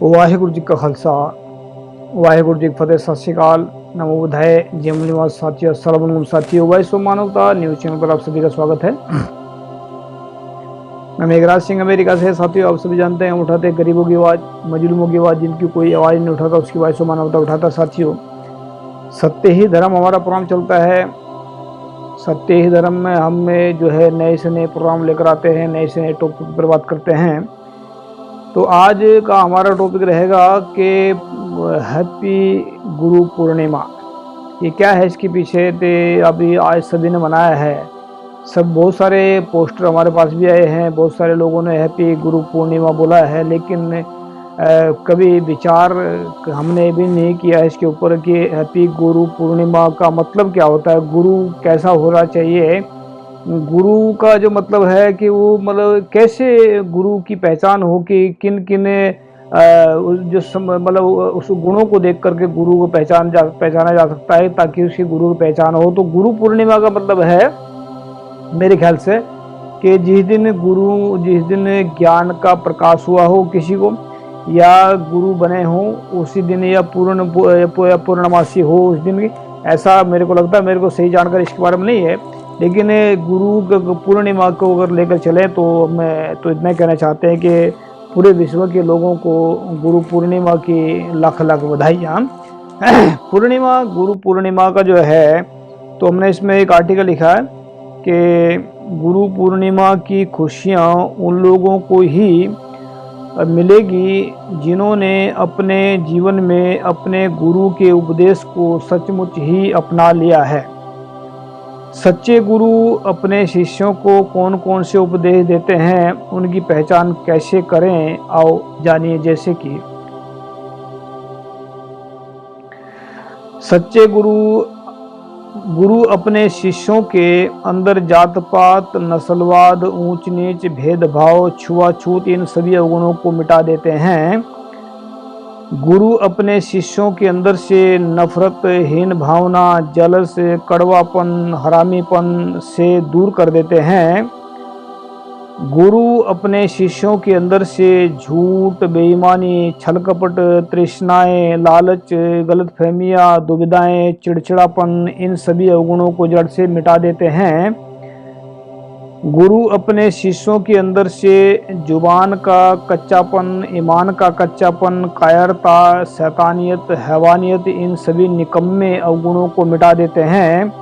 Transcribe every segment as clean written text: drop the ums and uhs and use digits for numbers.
वाहिगुरु जी का खालसा वाहिगुरु जी की फतेह। सत श्री अकाल, नमो बुद्धाय, जय निवास साथियों, अस्सलाम वालेकुम साथियों। वॉइस ऑफ मानवता न्यूज चैनल पर आप सभी का स्वागत है। मैं मेघराज सिंह अमेरिका से। साथियों, आप सभी जानते हैं, उठाते गरीबों की आवाज़, मजलूमों की आवाज़, जिनकी कोई आवाज़ नहीं उठाता उसकी वॉइस ऑफ मानवता उठाता। साथियों, सत्य ही धर्म हमारा प्रोग्राम चलता है। सत्य ही धर्म में हम जो है नए से नए प्रोग्राम लेकर आते हैं, नए से नए टॉपिक पर बात करते हैं। तो आज का हमारा टॉपिक रहेगा कि हैप्पी गुरु पूर्णिमा। ये क्या है, इसके पीछे ते अभी आज सभी ने मनाया है। सब बहुत सारे पोस्टर हमारे पास भी आए हैं, बहुत सारे लोगों ने हैप्पी गुरु पूर्णिमा बोला है, लेकिन कभी विचार हमने भी नहीं किया है इसके ऊपर कि हैप्पी गुरु पूर्णिमा का मतलब क्या होता है, गुरु कैसा होना चाहिए। गुरु का जो मतलब है कि वो मतलब कैसे गुरु की पहचान हो कि किन किन मतलब उस गुणों को देख करके गुरु को पहचाना जा सकता है ताकि उसकी गुरु की पहचान हो। तो गुरु पूर्णिमा का मतलब है मेरे ख्याल से कि जिस दिन ज्ञान का प्रकाश हुआ हो किसी को, या गुरु बने हो उसी दिन, या पूर्णमासी हो उस दिन। ऐसा मेरे को लगता है, मेरे को सही जानकारी इसके बारे में नहीं है, लेकिन गुरु पूर्णिमा को अगर लेकर चले तो मैं तो इतना कहना चाहते हैं कि पूरे विश्व के लोगों को गुरु पूर्णिमा की लाख लाख बधाइयाँ। पूर्णिमा, गुरु पूर्णिमा का जो है, तो हमने इसमें एक आर्टिकल लिखा है कि गुरु पूर्णिमा की खुशियाँ उन लोगों को ही मिलेगी जिन्होंने अपने जीवन में अपने गुरु के उपदेश को सचमुच ही अपना लिया है। सच्चे गुरु अपने शिष्यों को कौन कौन से उपदेश देते हैं, उनकी पहचान कैसे करें, आओ जानिए। जैसे कि सच्चे गुरु अपने शिष्यों के अंदर जात पात, नस्लवाद, ऊंच नीच, भेदभाव, छुआछूत, इन सभी अवगुणों को मिटा देते हैं। गुरु अपने शिष्यों के अंदर से नफरत, हीन भावना, जलस, कड़वापन, हरामीपन से दूर कर देते हैं। गुरु अपने शिष्यों के अंदर से झूठ, बेईमानी, छल कपट, तृष्णाएं, लालच, गलतफहमियां, दुविधाएं, चिड़चिड़ापन, इन सभी अवगुणों को जड़ से मिटा देते हैं। गुरु अपने शिष्यों के अंदर से जुबान का कच्चापन, ईमान का कच्चापन, कायरता, शैतानियत, हैवानियत, इन सभी निकम्मे अवगुणों को मिटा देते हैं।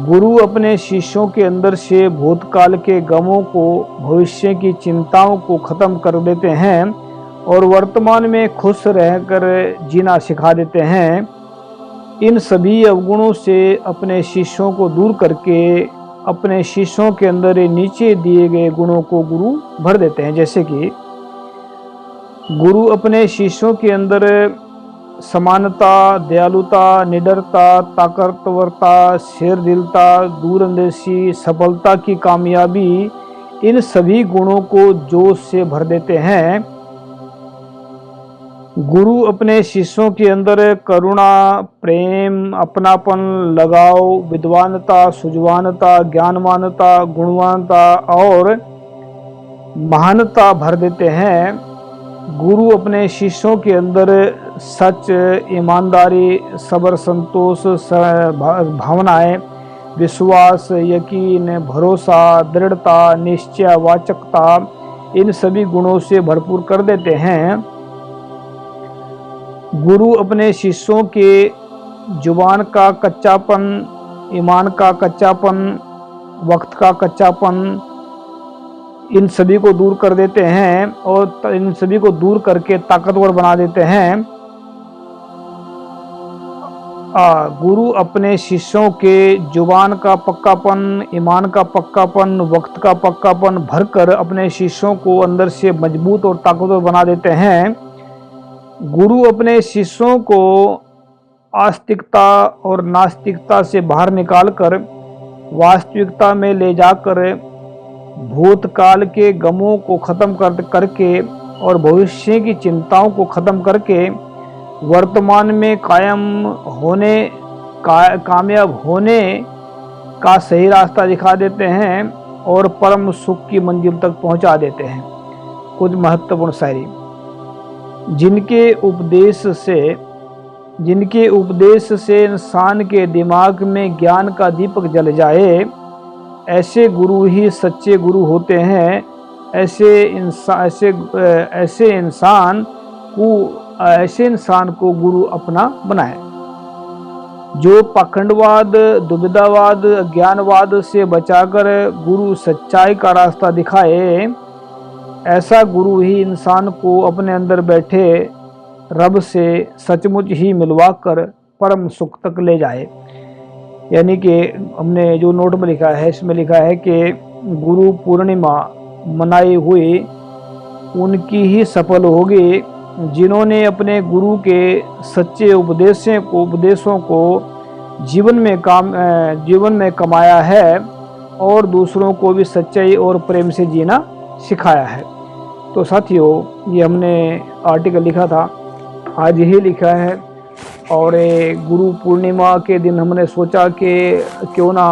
गुरु अपने शिष्यों के अंदर से भूतकाल के गमों को, भविष्य की चिंताओं को खत्म कर देते हैं और वर्तमान में खुश रहकर जीना सिखा देते हैं। इन सभी अवगुणों से अपने शिष्यों को दूर करके अपने शिष्यों के अंदर नीचे दिए गए गुणों को गुरु भर देते हैं। जैसे कि गुरु अपने शिष्यों के अंदर समानता, दयालुता, निडरता, ताकतवरता, शेरदिलता, दूरंदेशी, सफलता की कामयाबी, इन सभी गुणों को जोश से भर देते हैं। गुरु अपने शिष्यों के अंदर करुणा, प्रेम, अपनापन, लगाव, विद्वानता, सुजवानता, ज्ञानवानता, गुणवानता और महानता भर देते हैं। गुरु अपने शिष्यों के अंदर सच, ईमानदारी, सब्र, संतोष, भावनाएं, विश्वास, यकीन, भरोसा, दृढ़ता, निश्चय, वाचकता, इन सभी गुणों से भरपूर कर देते हैं। गुरु अपने शिष्यों के जुबान का कच्चापन, ईमान का कच्चापन, वक्त का कच्चापन, इन सभी को दूर कर देते हैं और इन सभी को दूर करके ताकतवर बना देते हैं। गुरु अपने शिष्यों के जुबान का पक्कापन, ईमान का पक्कापन, वक्त का पक्कापन भरकर अपने शिष्यों को अंदर से मजबूत और ताकतवर बना देते हैं। गुरु अपने शिष्यों को आस्तिकता और नास्तिकता से बाहर निकालकर वास्तविकता में ले जाकर भूतकाल के गमों को खत्म करके और भविष्य की चिंताओं को खत्म करके वर्तमान में कामयाब होने का सही रास्ता दिखा देते हैं और परम सुख की मंजिल तक पहुंचा देते हैं। कुछ महत्वपूर्ण शायरी। जिनके उपदेश से इंसान के दिमाग में ज्ञान का दीपक जल जाए, ऐसे गुरु ही सच्चे गुरु होते हैं। ऐसे इंसान को गुरु अपना बनाए। जो पाखंडवाद, दुविधावाद, अज्ञानवाद से बचाकर गुरु सच्चाई का रास्ता दिखाए, ऐसा गुरु ही इंसान को अपने अंदर बैठे रब से सचमुच ही मिलवाकर परम सुख तक ले जाए। यानी कि हमने जो नोट में लिखा है, इसमें लिखा है कि गुरु पूर्णिमा मनाई हुई उनकी ही सफल होगी जिन्होंने अपने गुरु के सच्चे उपदेशों को जीवन में कमाया है और दूसरों को भी सच्चाई और प्रेम से जीना सिखाया है। तो साथियों, ये हमने आर्टिकल लिखा था, आज ही लिखा है। और गुरु पूर्णिमा के दिन हमने सोचा कि क्यों ना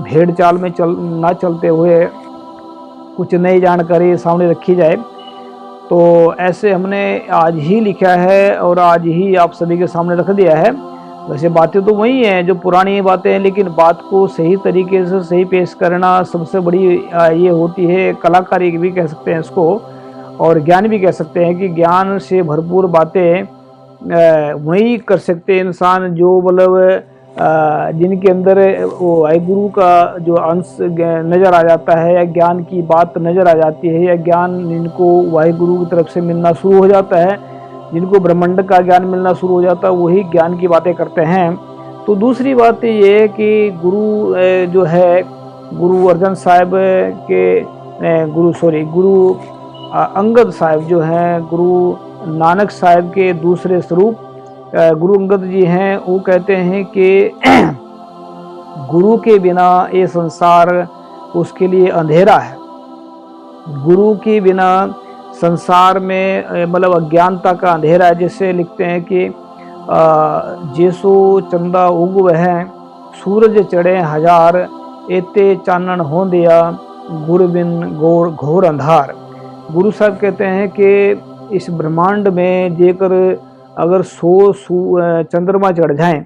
भेड़ चाल में ना चलते हुए कुछ नई जानकारी सामने रखी जाए। तो ऐसे हमने आज ही लिखा है और आज ही आप सभी के सामने रख दिया है। वैसे बातें तो वही हैं जो पुरानी बातें हैं, लेकिन बात को सही तरीके से सही पेश करना सबसे बड़ी ये होती है कलाकारी भी कह सकते हैं इसको, और ज्ञान भी कह सकते हैं कि ज्ञान से भरपूर बातें वही कर सकते हैं इंसान जो मतलब जिनके अंदर वो गुरु का जो अंश नज़र आ जाता है, या ज्ञान की बात नज़र आ जाती है, या ज्ञान जिनको वाहिगुरु की तरफ से मिलना शुरू हो जाता है, जिनको ब्रह्मांड का ज्ञान मिलना शुरू हो जाता है, वही ज्ञान की बातें करते हैं। तो दूसरी बात ये है कि गुरु जो है, गुरु अर्जन साहब के गुरु अंगद साहब जो हैं, गुरु नानक साहब के दूसरे स्वरूप गुरु अंगद जी हैं, वो कहते हैं कि गुरु के बिना ये संसार उसके लिए अंधेरा है। गुरु के बिना संसार में मतलब अज्ञानता का अंधेरा है। जैसे लिखते हैं कि जैसो चंदा उगव है, सूरज चढ़े हजार, एते चानन हो दिया, गुरु बिन घोर अंधार। गुरु साहब कहते हैं कि इस ब्रह्मांड में जेकर अगर 100 चंद्रमा चढ़ जाएं,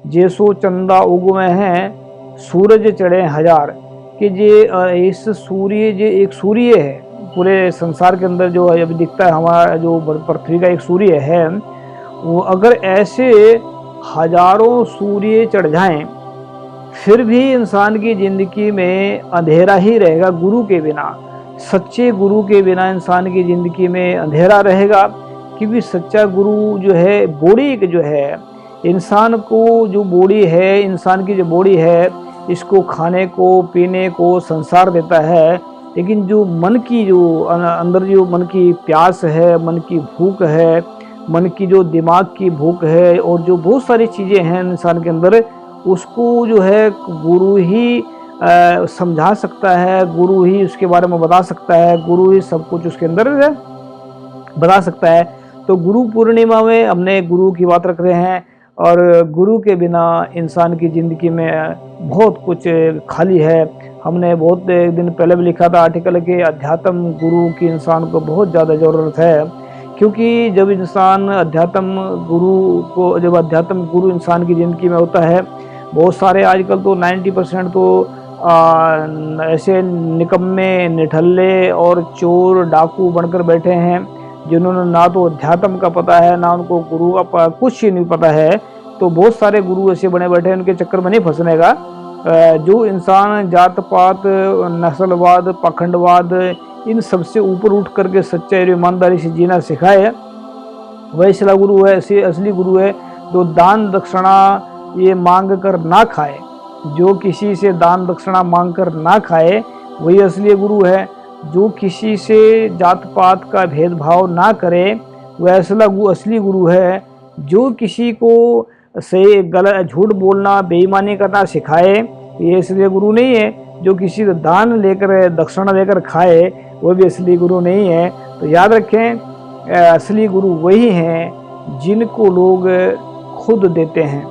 जैसो चंदा उगवे हैं, सूरज चढ़े हजार, कि जे इस सूर्य जो एक सूर्य है पूरे संसार के अंदर जो अभी दिखता है, हमारा जो पृथ्वी का एक सूर्य है, वो अगर ऐसे हजारों सूर्य चढ़ जाएं फिर भी इंसान की जिंदगी में अंधेरा ही रहेगा। गुरु के बिना, सच्चे गुरु के बिना इंसान की जिंदगी में अंधेरा रहेगा। क्योंकि सच्चा गुरु जो है, बॉडी जो है, इंसान को जो बॉडी है, इंसान की जो बॉडी है, इसको खाने को पीने को संसार देता है, लेकिन जो मन की जो अंदर जो मन की प्यास है, मन की भूख है, मन की जो दिमाग की भूख है, और जो बहुत सारी चीज़ें हैं इंसान के अंदर, उसको जो है गुरु ही समझा सकता है, गुरु ही उसके बारे में बता सकता है, गुरु ही सब कुछ उसके अंदर बता सकता है। तो गुरु पूर्णिमा में हमने गुरु की बात रख रहे हैं, और गुरु के बिना इंसान की ज़िंदगी में बहुत कुछ खाली है। हमने बहुत दिन पहले भी लिखा था आर्टिकल के अध्यात्म गुरु की इंसान को बहुत ज़्यादा ज़रूरत है। क्योंकि जब अध्यात्म गुरु इंसान की ज़िंदगी में होता है, बहुत सारे आजकल तो 90% तो ऐसे निकम्मे, निठल्ले और चोर डाकू बनकर बैठे हैं, जिन्होंने ना तो अध्यात्म का पता है, ना उनको गुरु का कुछ ही नहीं पता है। तो बहुत सारे गुरु ऐसे बने बैठे हैं, उनके चक्कर में नहीं फंसने का। जो इंसान जात पात, नस्लवाद, पाखंडवाद, इन सबसे ऊपर उठ करके सच्चाई और ईमानदारी से जीना सिखाए, वह असला गुरु है। ऐसे असली गुरु है जो दान दक्षिणा ये मांग कर ना खाए, जो किसी से दान दक्षिणा मांग कर ना खाए, वही असली गुरु है। जो किसी से जात पात का भेदभाव ना करे, वह असली गुरु है। जो किसी को से गलत झूठ बोलना, बेईमानी करना सिखाए, ये असली गुरु नहीं है। जो किसी से दान लेकर, दक्षिणा लेकर खाए, वह भी असली गुरु नहीं है। तो याद रखें, असली गुरु वही हैं जिनको लोग खुद देते हैं,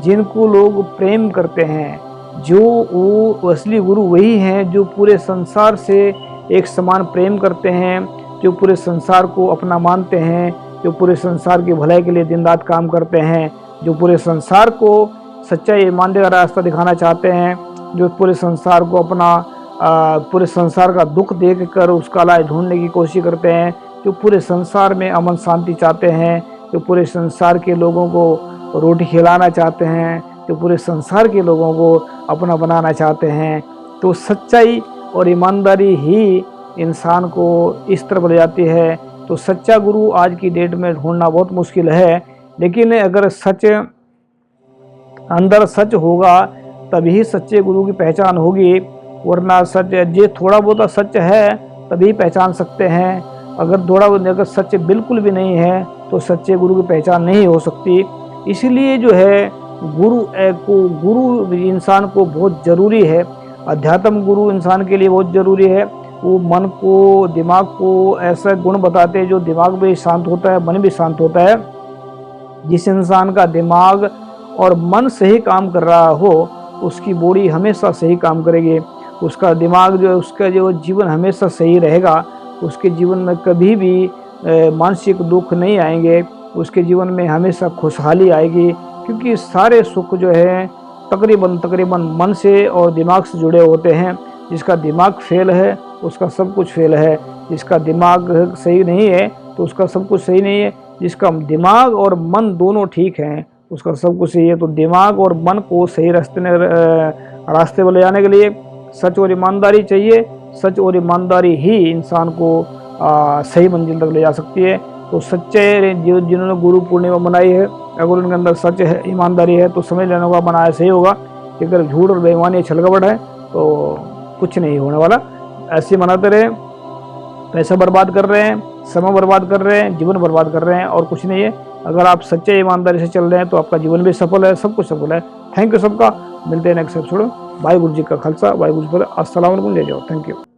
जिनको लोग प्रेम करते हैं। जो वो असली गुरु वही हैं जो पूरे संसार से एक समान प्रेम करते हैं, जो पूरे संसार को अपना मानते हैं, जो पूरे संसार की भलाई के लिए दिन रात काम करते हैं, जो पूरे संसार को सच्चाई ईमानदारी का रास्ता दिखाना चाहते हैं, जो पूरे संसार को अपना पूरे संसार का दुख देख कर उसका इलाज ढूंढने की कोशिश करते हैं, जो पूरे संसार में अमन शांति चाहते हैं, जो पूरे संसार के लोगों को रोटी खिलाना चाहते हैं, जो पूरे संसार के लोगों को अपना बनाना चाहते हैं। तो सच्चाई और ईमानदारी ही इंसान को इस तरफ ले जाती है। तो सच्चा गुरु आज की डेट में ढूंढना बहुत मुश्किल है, लेकिन अगर सच अंदर सच होगा तभी सच्चे गुरु की पहचान होगी, वरना सच ये थोड़ा बहुत सच है तभी पहचान सकते हैं। अगर सच बिल्कुल भी नहीं है तो सच्चे गुरु की पहचान नहीं हो सकती। इसलिए जो है गुरु इंसान को बहुत ज़रूरी है। अध्यात्म गुरु इंसान के लिए बहुत ज़रूरी है। वो मन को, दिमाग को ऐसा गुण बताते हैं जो दिमाग भी शांत होता है, मन भी शांत होता है। जिस इंसान का दिमाग और मन सही काम कर रहा हो उसकी बॉडी हमेशा सही काम करेगी, उसका दिमाग जो है, उसका जो जीवन हमेशा सही रहेगा। उसके जीवन में कभी भी मानसिक दुख नहीं आएंगे, उसके जीवन में हमेशा खुशहाली आएगी, क्योंकि सारे सुख जो है तकरीबन मन से और दिमाग से जुड़े होते हैं। जिसका दिमाग फेल है उसका सब कुछ फेल है, जिसका दिमाग सही नहीं है तो उसका सब कुछ सही नहीं है। जिसका दिमाग और मन दोनों ठीक हैं उसका सब कुछ सही है। तो दिमाग और मन को सही रास्ते पर ले जाने के लिए सच और ईमानदारी चाहिए। सच और ईमानदारी ही इंसान को सही मंजिल तक ले जा सकती है। तो सच्चे जिन्होंने गुरु पूर्णिमा मनाई है, अगर उनके अंदर सच है, ईमानदारी है, तो समझ लेने का बनाया सही होगा। कि अगर झूठ और बेईमानी छलकपट है तो कुछ नहीं होने वाला। ऐसे मनाते रहे, पैसा बर्बाद कर रहे हैं, समय बर्बाद कर रहे हैं, जीवन बर्बाद कर रहे हैं और कुछ नहीं है। अगर आप सच्चे ईमानदारी से चल रहे हैं तो आपका जीवन भी सफल है, सब कुछ सफल है। थैंक यू सबका, मिलते हैं नेक्स्ट एपिसोड। भाई गुरु जी का खालसा, भाई गुरु जी, अस्सलाम वालेकुम, ले जाओ। Thank you.